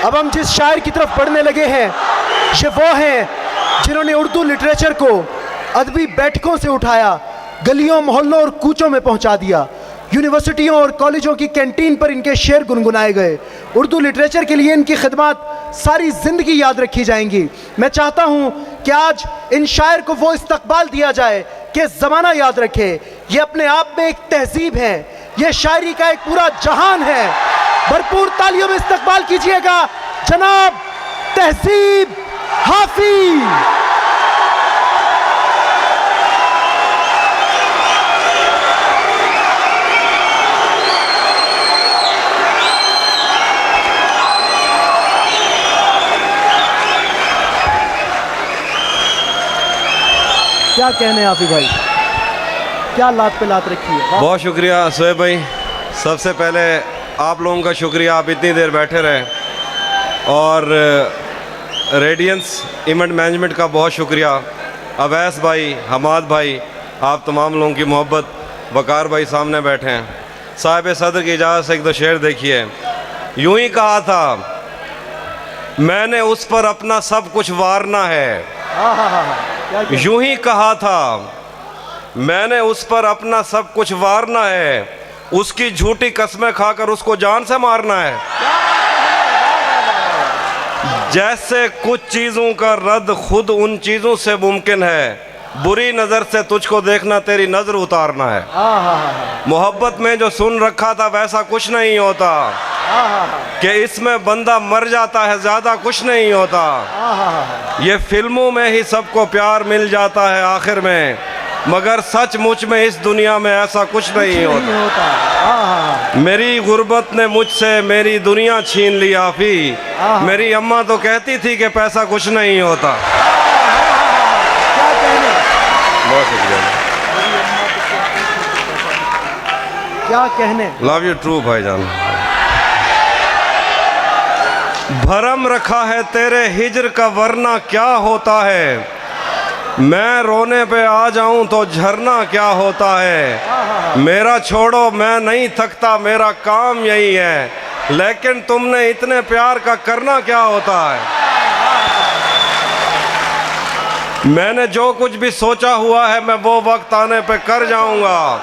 अब हम जिस शायर की तरफ बढ़ने लगे हैं, ये वो हैं जिन्होंने उर्दू लिटरेचर को अदबी बैठकों से उठाया, गलियों मोहल्लों और कूचों में पहुंचा दिया। यूनिवर्सिटियों और कॉलेजों की कैंटीन पर इनके शेर गुनगुनाए गए। उर्दू लिटरेचर के लिए इनकी खिदमत सारी ज़िंदगी याद रखी जाएंगी। मैं चाहता हूं कि आज इन शायर को वो इस्तकबाल दिया जाए कि ज़माना याद रखे। ये अपने आप में एक तहजीब है, ये शायरी का एक पूरा जहान है। भरपूर तालियों में इस्तकबाल कीजिएगा जनाब तहजीब हाफिज। क्या कहने हाफिज भाई, क्या लात पे लात रखी है। बहुत शुक्रिया सोहेब भाई। सबसे पहले आप लोगों का शुक्रिया, आप इतनी देर बैठे रहे। और रेडियंस इवेंट मैनेजमेंट का बहुत शुक्रिया, अवैस भाई, हमाद भाई, आप तमाम लोगों की मोहब्बत। वकार भाई सामने बैठे हैं। साहिब सदर की इजाज़त से एक दो शेर देखिए। यूं ही कहा था मैंने उस पर अपना सब कुछ वारना है। यूं ही कहा था मैंने उस पर अपना सब कुछ वारना है, उसकी झूठी कस्में खाकर उसको जान से मारना है। जैसे कुछ चीज़ों का रद्द खुद उन चीज़ों से मुमकिन है, बुरी नज़र से तुझको देखना तेरी नज़र उतारना है। मोहब्बत में जो सुन रखा था वैसा कुछ नहीं होता, कि इसमें बंदा मर जाता है, ज़्यादा कुछ नहीं होता। ये फिल्मों में ही सबको प्यार मिल जाता है आखिर में, मगर सचमुच में इस दुनिया में ऐसा कुछ नहीं होता। मेरी गुर्बत ने मुझसे मेरी दुनिया छीन ली आफी। मेरी अम्मा तो कहती थी कि पैसा कुछ नहीं होता। बहुत शुक्रिया, क्या कहने। लव यू ट्रू भाईजान। भरम रखा है तेरे हिजर का वरना क्या होता है, मैं रोने पे आ जाऊं तो झरना क्या होता है। मेरा छोड़ो मैं नहीं थकता, मेरा काम यही है, लेकिन तुमने इतने प्यार का करना क्या होता है। मैंने जो कुछ भी सोचा हुआ है मैं वो वक्त आने पे कर जाऊंगा।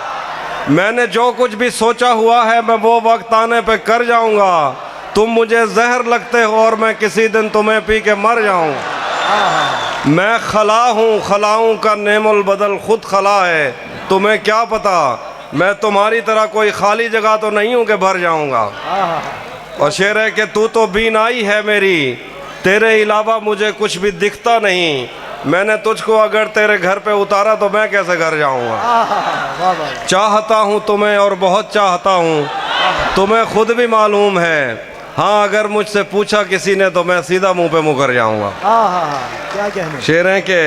मैंने जो कुछ भी सोचा हुआ है मैं वो वक्त आने पे कर जाऊंगा। तुम मुझे जहर लगते हो और मैं किसी दिन तुम्हें पी के मर जाऊं। मैं खला हूँ, खलाऊं का नेमुल बदल खुद खला है। तुम्हें क्या पता मैं तुम्हारी तरह कोई खाली जगह तो नहीं हूँ कि भर जाऊंगा। और शेर है कि तू तो बीनाई है मेरी, तेरे अलावा मुझे कुछ भी दिखता नहीं। मैंने तुझको अगर तेरे घर पे उतारा तो मैं कैसे घर जाऊंगा। चाहता हूँ तुम्हें और बहुत चाहता हूँ, तुम्हें खुद भी मालूम है। हाँ अगर मुझसे पूछा किसी ने तो मैं सीधा मुंह पे मुकर जाऊंगा। क्या कहने। शेर हैं कि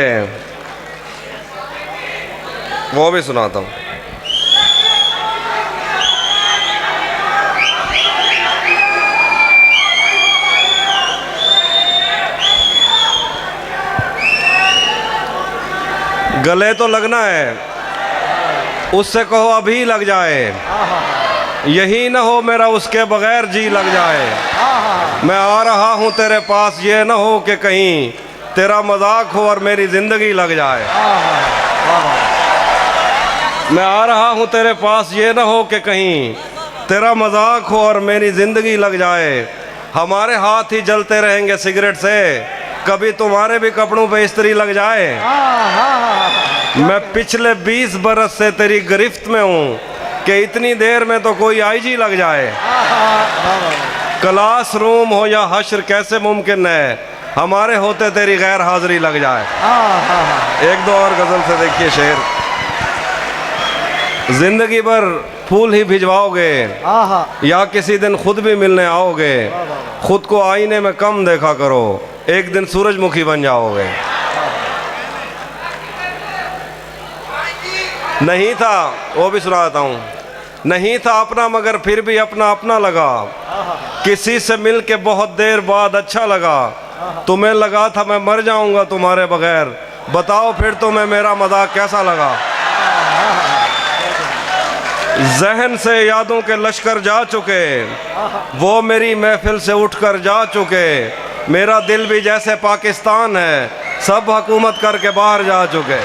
वो भी सुनाता हूँ। गले तो लगना है, उससे कहो अभी लग जाए, यही ना हो मेरा उसके बगैर जी लग जाए। मैं आ रहा हूँ तेरे पास, ये ना हो कि कहीं तेरा मजाक हो और मेरी ज़िंदगी लग जाए। मैं आ रहा हूँ तेरे पास, ये ना हो कि कहीं तेरा मजाक हो और मेरी ज़िंदगी लग जाए। हमारे हाथ ही जलते रहेंगे सिगरेट से, कभी तुम्हारे भी कपड़ों पे इस्त्री लग जाए। मैं पिछले 20 बरस से तेरी गिरफ्त में हूँ कि इतनी देर में तो कोई आईजी लग जाए। क्लास रूम हो या हश्र कैसे मुमकिन है, हमारे होते तेरी गैर हाजिरी लग जाए। एक दो और गज़ल से देखिए शेर। जिंदगी भर फूल ही भिजवाओगे या किसी दिन खुद भी मिलने आओगे। खुद को आईने में कम देखा करो, एक दिन सूरजमुखी बन जाओगे। नहीं था, वो भी सुनाता हूँ। नहीं था अपना मगर फिर भी अपना अपना लगा, किसी से मिल के बहुत देर बाद अच्छा लगा। तुम्हें लगा था मैं मर जाऊंगा तुम्हारे बगैर, बताओ फिर तुम्हें मेरा मजाक कैसा लगा। जहन से यादों के लश्कर जा चुके, वो मेरी महफिल से उठकर जा चुके। मेरा दिल भी जैसे पाकिस्तान है, सब हुकूमत करके बाहर जा चुके।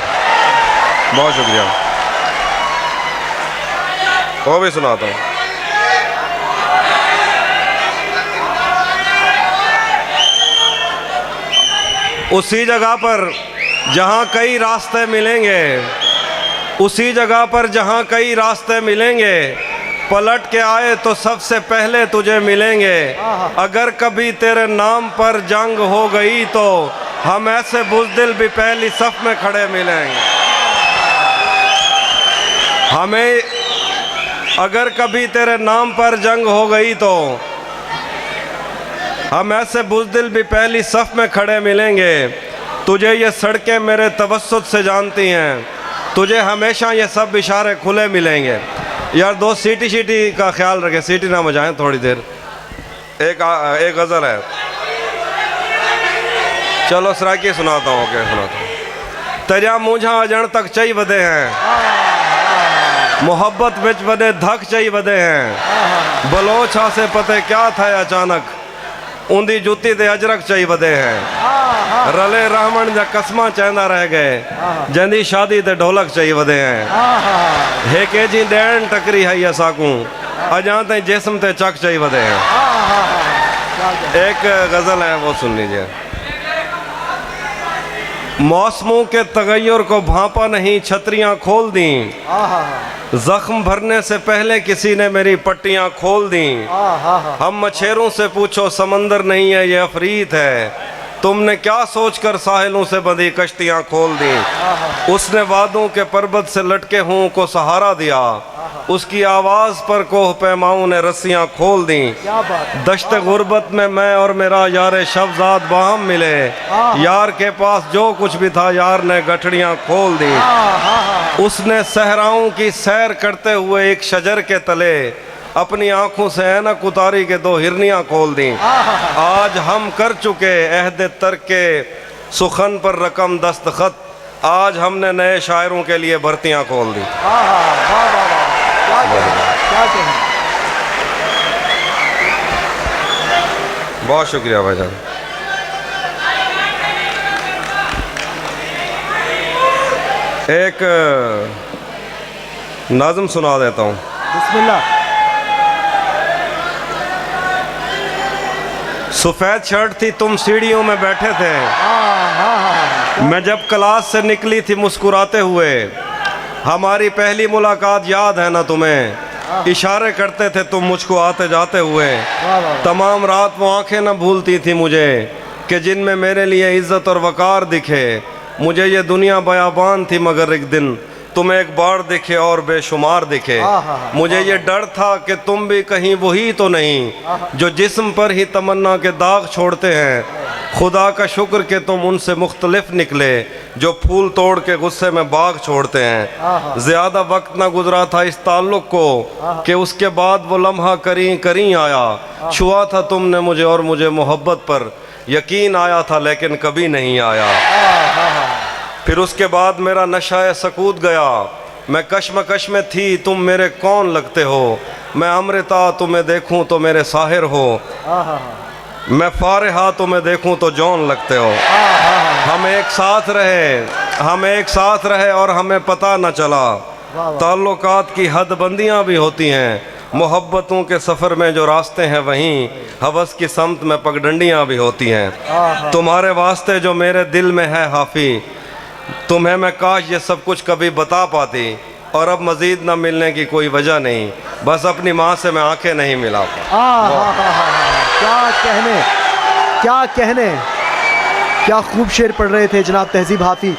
बहुत शुक्रिया। वो भी सुनाता हूँ। उसी जगह पर जहाँ कई रास्ते मिलेंगे, उसी जगह पर जहाँ कई रास्ते मिलेंगे, पलट के आए तो सबसे पहले तुझे मिलेंगे। अगर कभी तेरे नाम पर जंग हो गई तो हम ऐसे बुज़दिल भी पहली सफ में खड़े मिलेंगे। हमें अगर कभी तेरे नाम पर जंग हो गई तो हम ऐसे बुज़दिल भी पहली सफ में खड़े मिलेंगे। तुझे ये सड़कें मेरे तवस्सुत से जानती हैं, तुझे हमेशा ये सब इशारे खुले मिलेंगे। यार दो सीटी का ख्याल रखें, सीटी ना बजाएं थोड़ी देर। एक गज़ल है, चलो सराकी सुनाता हूँ। क्या सुनाता हूँ। तेरा मुझा अजण तक चई वधे हैं, मोहब्बत बिच वधे धक चई वधे हैं। बलोचा से पते क्या था अचानक, ऊंधी जुती ते अजरक चई वधे हैं। रले रहमन जा कसमा चैंदा रह गए, जंदी शादी ते ढोलक चई वधे हैं। हे के जी दैण टकरी है असाकू, अजा ताईं जिस्म ते चक चई वधे हैं। एक गज़ल है, वो सुन लीजिए। मौसमों के तगैयुर को भांपा नहीं, छतरियां खोल दी। जख्म भरने से पहले किसी ने मेरी पट्टियां खोल दी। हम मछेरों से पूछो समंदर नहीं है ये अफरीत है, तुमने क्या सोचकर साहिलों से बंधी कश्तियां खोल दी। उसने वादों के पर्वत से लटके हूँ को सहारा दिया, उसकी आवाज़ पर कोह पैमाओं ने रस्सियां खोल दी। दश्त गुर्बत में मैं और मेरा यार शब्जाद बाहम मिले, यार के पास जो कुछ भी था यार ने गठड़ियां खोल दी। उसने सहराओं की सैर करते हुए एक शजर के तले अपनी आंखों से ऐनक उतारी के दो हिरनियां खोल दी। आज हम कर चुके अहद तर्क के सुखन पर रकम दस्तखत, आज हमने नए शायरों के लिए भर्तियां खोल दी। बहुत शुक्रिया भाईजान। एक नाज़म सुना देता हूँ। बिस्मिल्लाह। सफ़ेद शर्ट थी, तुम सीढ़ियों में बैठे थे, मैं जब क्लास से निकली थी मुस्कुराते हुए। हमारी पहली मुलाकात याद है ना तुम्हें, इशारे करते थे तुम मुझको आते जाते हुए। तमाम रात वो आंखें न भूलती थी मुझे कि जिनमें मेरे लिए इज़्ज़त और वक़ार दिखे। मुझे ये दुनिया बयाबान थी मगर एक दिन तुम एक बार दिखे और बेशुमार दिखे। मुझे ये डर था कि तुम भी कहीं वही तो नहीं जो जिस्म पर ही तमन्ना के दाग छोड़ते हैं। खुदा का शुक्र कि तुम उनसे मुख्तलिफ निकले जो फूल तोड़ के गुस्से में बाग छोड़ते हैं। ज़्यादा वक्त ना गुजरा था इस ताल्लुक़ को कि उसके बाद वो लम्हा करीं करीं आया। छुआ था तुमने मुझे और मुझे मोहब्बत पर यकीन आया था लेकिन कभी नहीं आया। फिर उसके बाद मेरा नशा सकूत गया, मैं कश्मकश में थी, तुम मेरे कौन लगते हो। मैं अमृता तुम्हें देखूं तो मेरे साहिर हो, मैं फारिहा तुम्हें देखूं तो जौन लगते हो। हम एक साथ रहे और हमें पता न चला। ताल्लुकात की हदबंदियाँ भी होती हैं, मोहब्बतों के सफ़र में जो रास्ते हैं वहीं हवस की समत में पगडंडियाँ भी होती हैं। तुम्हारे वास्ते जो मेरे दिल में है हाफी, तुम्हें मैं काश ये सब कुछ कभी बता पाती। और अब मज़ीद न मिलने की कोई वजह नहीं, बस अपनी माँ से मैं आंखें नहीं मिला पा। क्या कहने, क्या खूब शेर पढ़ रहे थे जनाब तहज़ीब हाफ़ी।